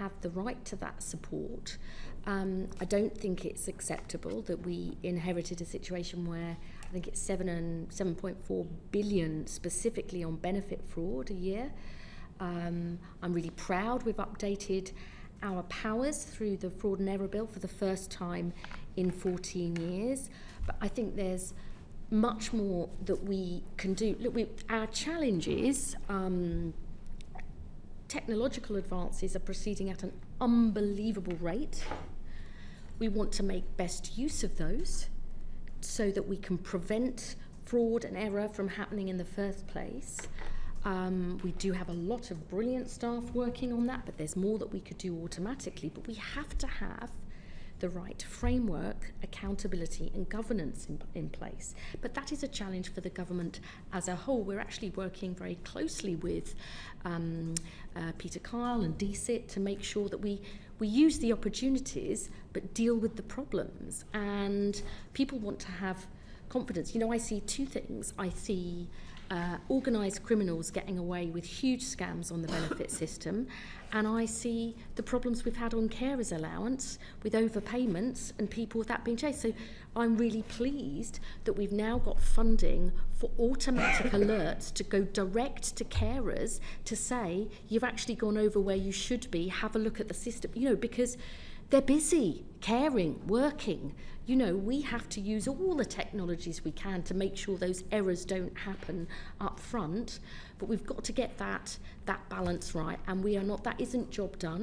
have the right to that support. I don't think it's acceptable that we inherited a situation where I think it's 7.4 billion specifically on benefit fraud a year. I'm really proud we've updated our powers through the Fraud and Error Bill for the first time in 14 years. But I think there's much more that we can do. Look, our challenge is technological advances are proceeding at an unbelievable rate. We want to make best use of those so that we can prevent fraud and error from happening in the first place. We do have a lot of brilliant staff working on that, but there's more that we could do automatically. But we have to have the right framework, accountability and governance in place. But that is a challenge for the government as a whole. We're actually working very closely with Peter Kyle and DCIT to make sure that we use the opportunities but deal with the problems. And people want to have confidence. You know, I see two things. I see organised criminals getting away with huge scams on the benefit system, and I see the problems we've had on carers allowance with overpayments and people with that being chased. So I'm really pleased that we've now got funding for automatic alerts to go direct to carers to say, you've actually gone over where you should be, have a look at the system, you know, because they're busy, caring, working. You know, we have to use all the technologies we can to make sure those errors don't happen up front. But we've got to get that balance right, and we are not. That isn't job done.